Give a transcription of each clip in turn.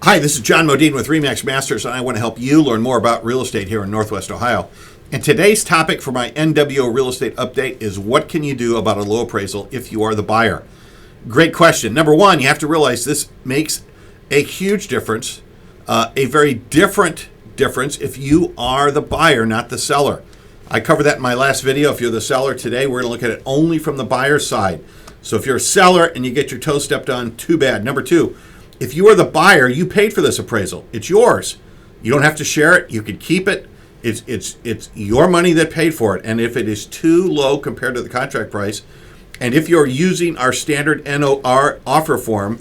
Hi, this is Jon Modene with RE/MAX Masters, and I want to help you learn more about real estate here in Northwest Ohio. And today's topic for my NWO real estate update is what can you do about a low appraisal if you are the buyer? Great question. Number one, you have to realize this makes a huge difference, a very different difference if you are the buyer, not the seller. I covered that in my last video. If you're the seller today, we're going to look at it only from the buyer's side. So if you're a seller and you get your toe stepped on, too bad. Number two, if you are the buyer, you paid for this appraisal. It's yours. You don't have to share it. You can keep it. It's your money that paid for it. And if it is too low compared to the contract price, and if you're using our standard NOR offer form,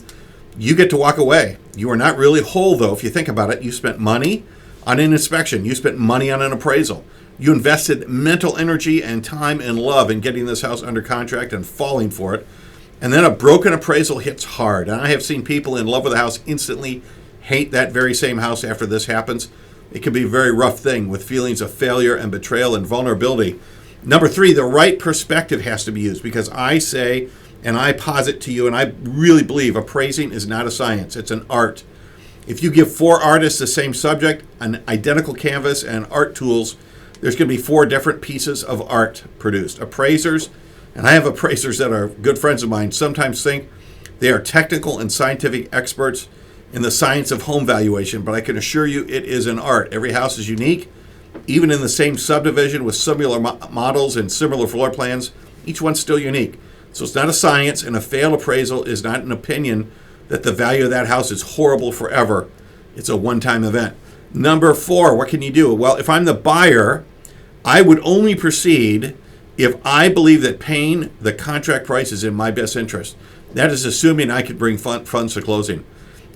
you get to walk away. You are not really whole, though. If you think about it, you spent money on an inspection. You spent money on an appraisal. You invested mental energy and time and love in getting this house under contract and falling for it. And then a broken appraisal hits hard. And I have seen people in love with a house instantly hate that very same house after this happens. It can be a very rough thing with feelings of failure and betrayal and vulnerability. Number three, the right perspective has to be used, because I say and I posit to you, and I really believe appraising is not a science, it's an art. If you give four artists the same subject, an identical canvas, and art tools, there's going to be four different pieces of art produced. Appraisers, and I have appraisers that are good friends of mine, sometimes think they are technical and scientific experts in the science of home valuation, but I can assure you it is an art. Every house is unique. Even in the same subdivision with similar models and similar floor plans, each one's still unique. So it's not a science, and a failed appraisal is not an opinion that the value of that house is horrible forever. It's a one-time event. Number four, what can you do? Well, if I'm the buyer, I would only proceed if I believe that paying the contract price is in my best interest. That is assuming I could bring funds to closing.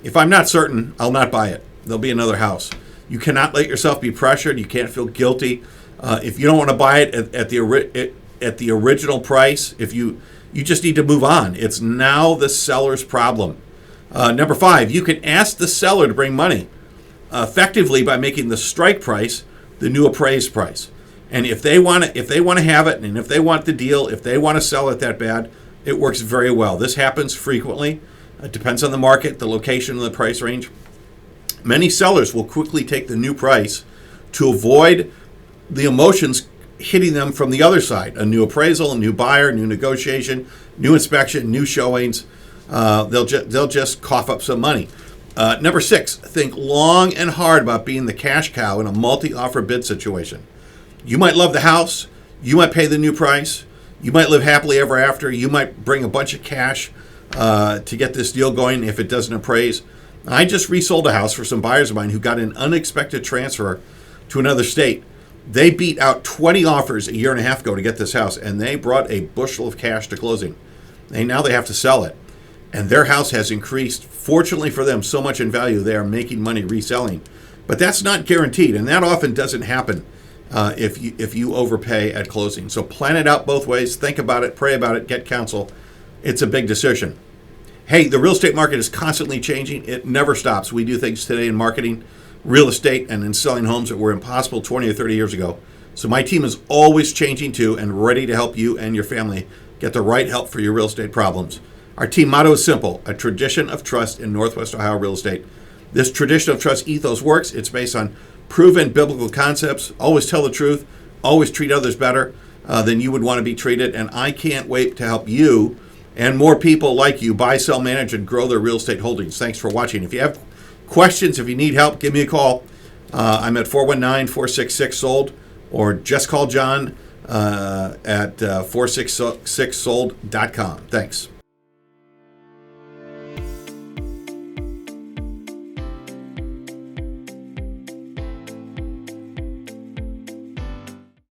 If I'm not certain, I'll not buy it. There'll be another house. You cannot let yourself be pressured. You can't feel guilty. If you don't want to buy it at the original price, if you just need to move on. It's now the seller's problem. Number five, you can ask the seller to bring money effectively by making the strike price the new appraised price. And if they want to have it, and if they want the deal, if they want to sell it that bad, it works very well. This happens frequently. It depends on the market, the location, and the price range. Many sellers will quickly take the new price to avoid the emotions hitting them from the other side. A new appraisal, a new buyer, new negotiation, new inspection, new showings. They'll just cough up some money. Number six, think long and hard about being the cash cow in a multi-offer bid situation. You might love the house. You might pay the new price. You might live happily ever after. You might bring a bunch of cash to get this deal going if it doesn't appraise. I just resold a house for some buyers of mine who got an unexpected transfer to another state. They beat out 20 offers a year and a half ago to get this house, and they brought a bushel of cash to closing. And now they have to sell it. And their house has increased, fortunately for them, so much in value they are making money reselling. But that's not guaranteed, and that often doesn't happen if you overpay at closing. So plan it out both ways. Think about it, pray about it, get counsel. It's a big decision. Hey, the real estate market is constantly changing. It never stops. We do things today in marketing, real estate, and in selling homes that were impossible 20 or 30 years ago. So my team is always changing too and ready to help you and your family get the right help for your real estate problems. Our team motto is simple: a tradition of trust in Northwest Ohio real estate. This tradition of trust ethos works. It's based on proven biblical concepts. Always tell the truth. Always treat others better than you would want to be treated. And I can't wait to help you and more people like you buy, sell, manage, and grow their real estate holdings. Thanks for watching. If you have questions, if you need help, give me a call. I'm at 419-466-SOLD, or just call John at 466sold.com. Thanks.